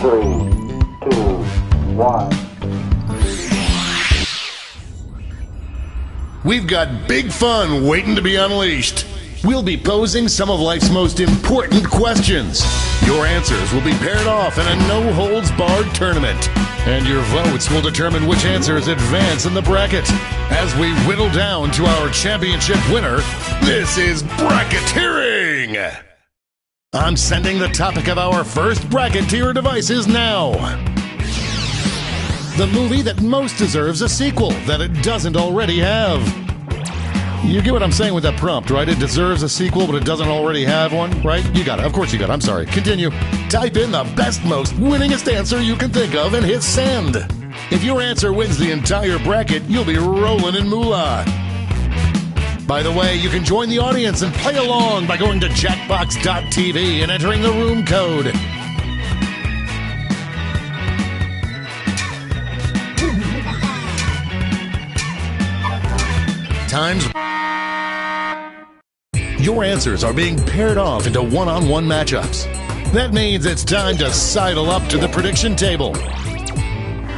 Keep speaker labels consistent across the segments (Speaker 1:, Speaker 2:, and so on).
Speaker 1: 3, 2, 1.
Speaker 2: We've got big fun waiting to be unleashed. We'll be posing some of life's most important questions. Your answers will be paired off in a no-holds-barred tournament. And your votes will determine which answers advance in the bracket. As we whittle down to our championship winner, this is bracketeering! I'm sending the topic of our first bracket to your devices now. The movie that most deserves a sequel that it doesn't already have. You get what I'm saying with that prompt, right? It deserves a sequel, but it doesn't already have one, right? You got it. Of course you got it. I'm sorry. Continue. Type in the best, most winningest answer you can think of and hit send. If your answer wins the entire bracket, you'll be rolling in moolah. By the way, you can join the audience and play along by going to jackbox.tv and entering the room code. Your answers are being paired off into one-on-one matchups. That means it's time to sidle up to the prediction table.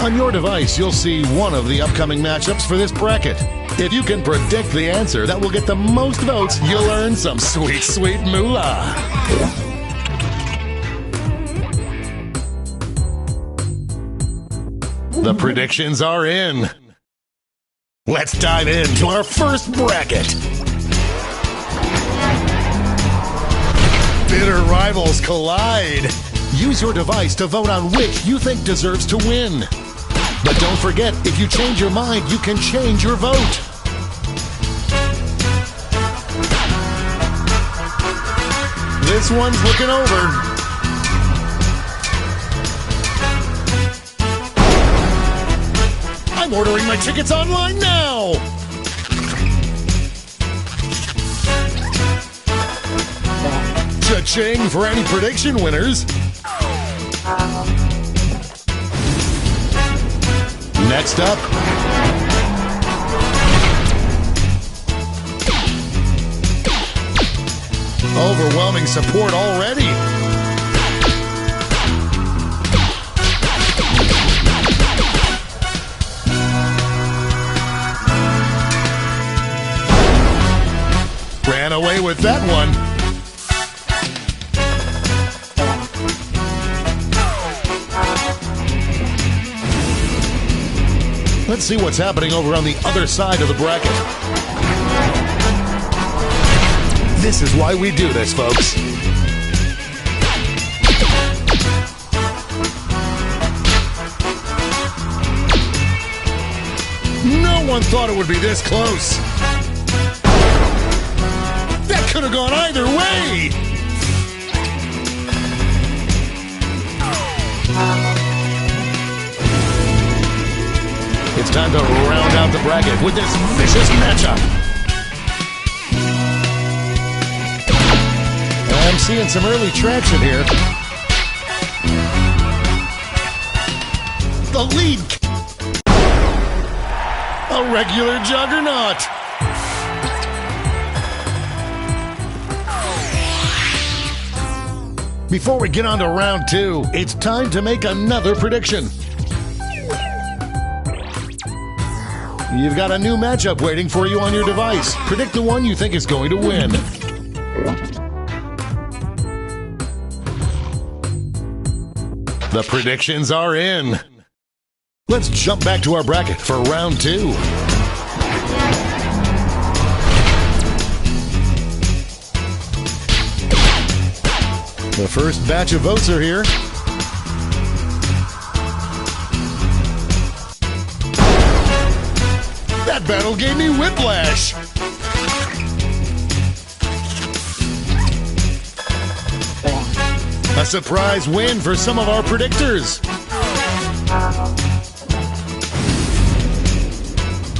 Speaker 2: On your device, you'll see one of the upcoming matchups for this bracket. If you can predict the answer that will get the most votes, you'll earn some sweet, sweet moolah. The predictions are in. Let's dive into our first bracket. Bitter rivals collide. Use your device to vote on which you think deserves to win. But don't forget, if you change your mind, you can change your vote. This one's looking over. I'm ordering my tickets online now! Cha-ching for any prediction winners. Next up. Overwhelming support already. Ran away with that one. Let's see what's happening over on the other side of the bracket. This is why we do this, folks. No one thought it would be this close. That could have gone either way. It's time to round out the bracket with this vicious matchup. I'm seeing some early traction here. The lead. A regular juggernaut. Before we get on to round two, it's time to make another prediction. You've got a new matchup waiting for you on your device. Predict the one you think is going to win. The predictions are in. Let's jump back to our bracket for round two. The first batch of votes are here. That battle gave me whiplash. A surprise win for some of our predictors.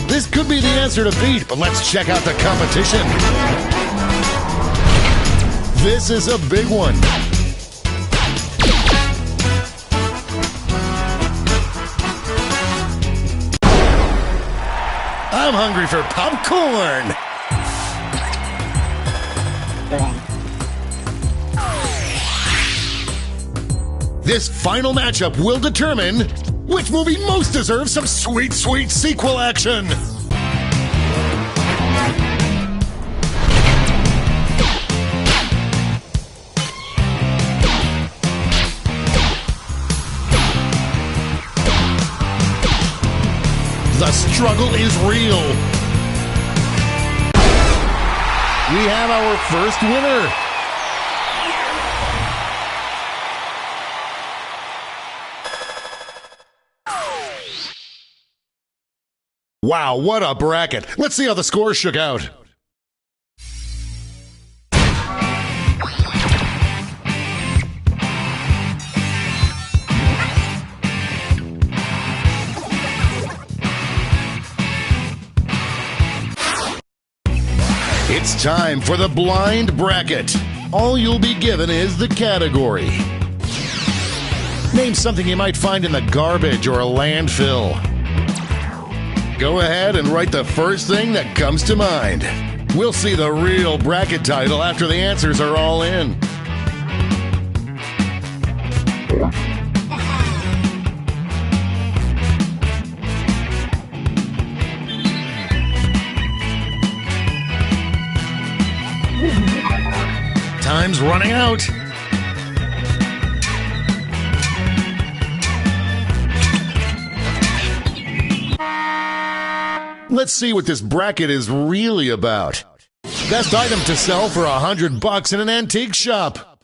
Speaker 2: This could be the answer to beat, but let's check out the competition. This is a big one. I'm hungry for popcorn. This final matchup will determine which movie most deserves some sweet, sweet sequel action. The struggle is real. We have our first winner. Wow, what a bracket. Let's see how the scores shook out. It's time for the blind bracket. All you'll be given is the category. Name something you might find in the garbage or a landfill. Go ahead and write the first thing that comes to mind. We'll see the real bracket title after the answers are all in. Time's running out. Let's see what this bracket is really about. Best item to sell for $100 in an antique shop.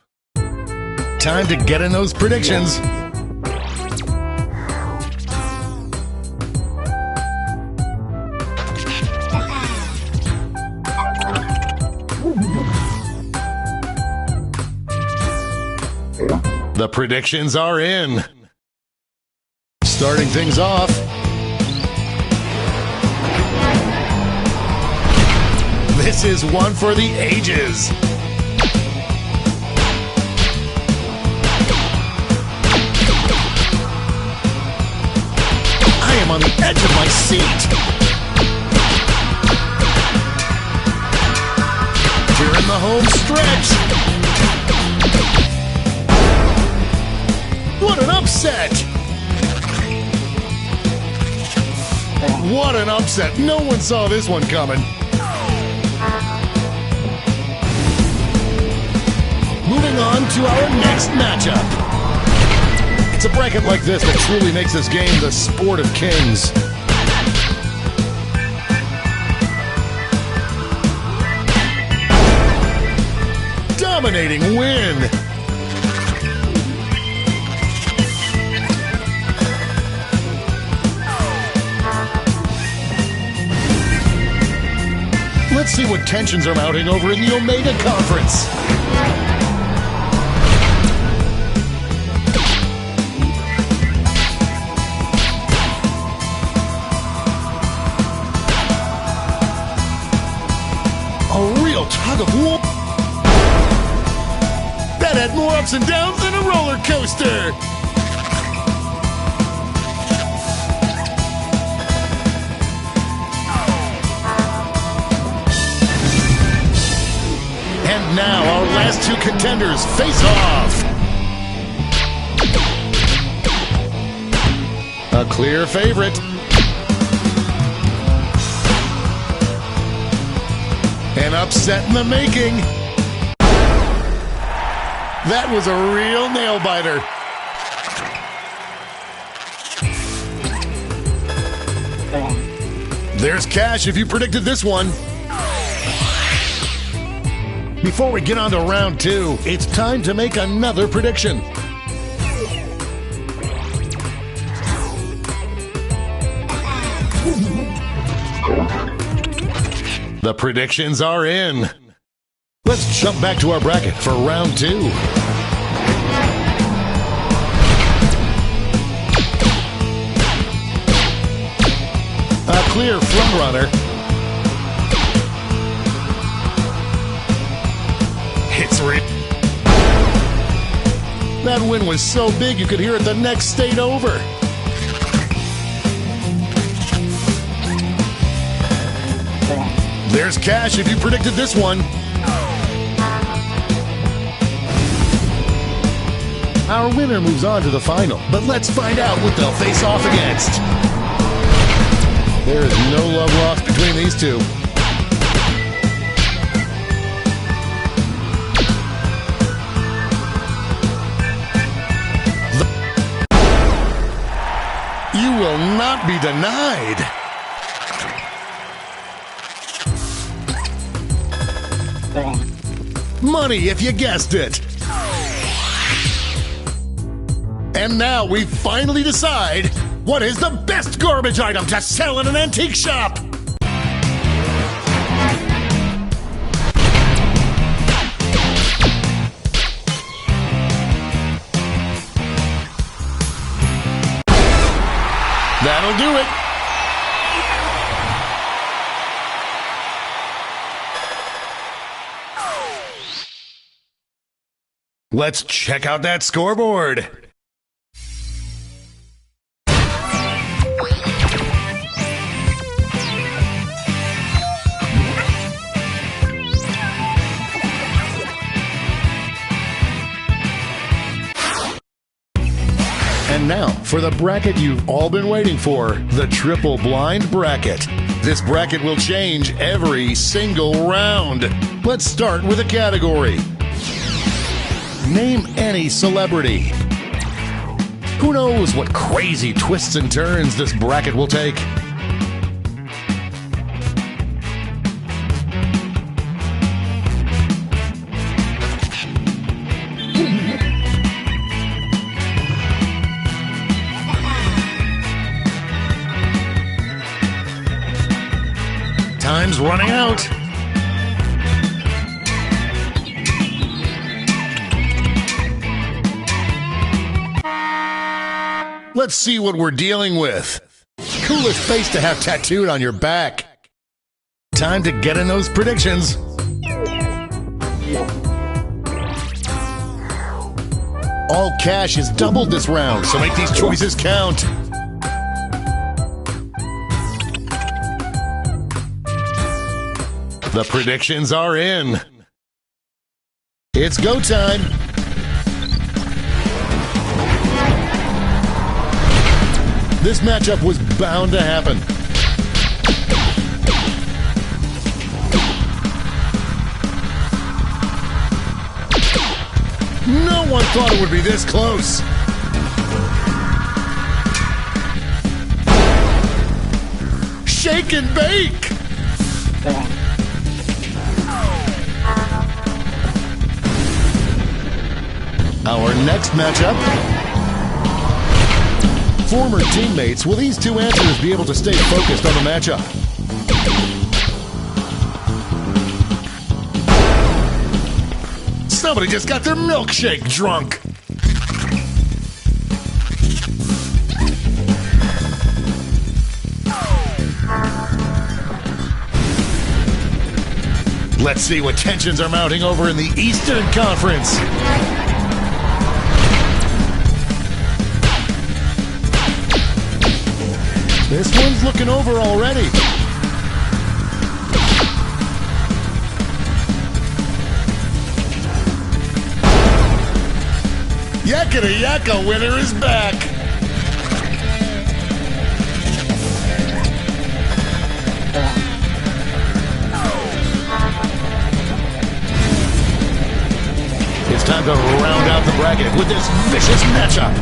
Speaker 2: Time to get in those predictions. The predictions are in. Starting things off. This is one for the ages. I am on the edge of my seat. Here in the home stretch. What an upset! What an upset. No one saw this one coming. Moving on to our next matchup. It's a bracket like this that truly makes this game the sport of kings. Dominating win. Let's see what tensions are mounting over in the Omega Conference. A real tug of war. That had more ups and downs than a roller coaster. And now our last two contenders face off. A clear favorite. An upset in the making. That was a real nail-biter. There's cash if you predicted this one. Before we get on to round two, it's time to make another prediction. The predictions are in. Let's jump back to our bracket for round two. A clear frontrunner. It's rip. That win was so big you could hear it the next state over. There's cash if you predicted this one. Our winner moves on to the final, but let's find out what they'll face off against. There is no love lost between these two. You will not be denied. Money if you guessed it. And now we finally decide what is the best garbage item to sell in an antique shop. That'll do it. Let's check out that scoreboard. And now, for the bracket you've all been waiting for, the triple blind bracket. This bracket will change every single round. Let's start with a category. Name any celebrity. Who knows what crazy twists and turns this bracket will take? Time's running out. Let's see what we're dealing with. Coolest face to have tattooed on your back. Time to get in those predictions. All cash is doubled this round, so make these choices count. The predictions are in. It's go time. This matchup was bound to happen. No one thought it would be this close. Shake and bake. Our next matchup. Former teammates, will these two answers be able to stay focused on the matchup? Somebody just got their milkshake drunk. Let's see what tensions are mounting over in the Eastern Conference. This one's looking over already. Yaketa Yaka winner is back. It's time to round out the bracket with this vicious matchup.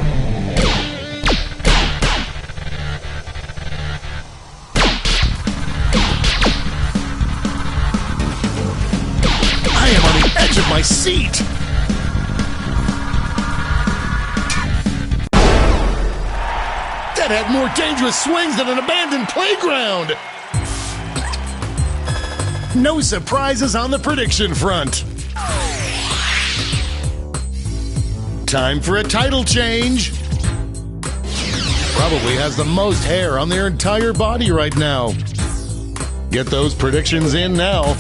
Speaker 2: I am on the edge of my seat. That had more dangerous swings than an abandoned playground. No surprises on the prediction front. Time for a title change. Probably has the most hair on their entire body right now. Get those predictions in now.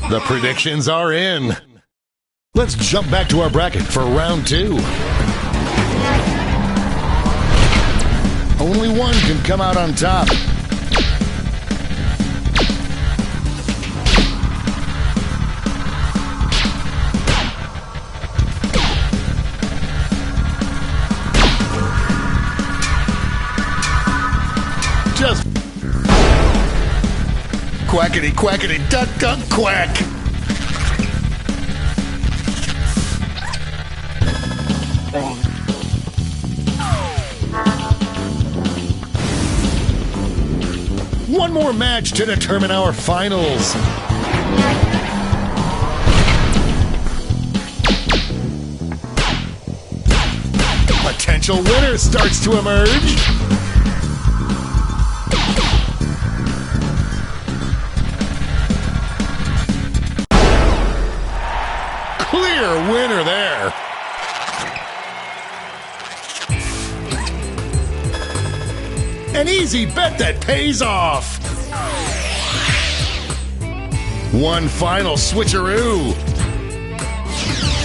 Speaker 2: The predictions are in. Let's jump back to our bracket for round two. Only one can come out on top. Quackity, quackity, duck, duck, quack. One more match to determine our finals. Potential winner starts to emerge. Clear winner there. An easy bet that pays off. One final switcheroo.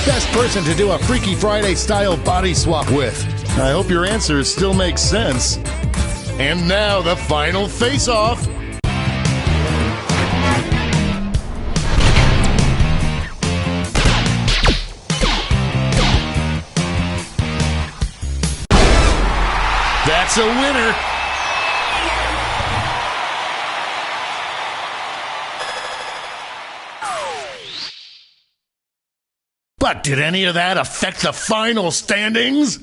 Speaker 2: Best person to do a Freaky Friday style body swap with. I hope your answers still make sense. And now the final face-off. That's a winner. But did any of that affect the final standings?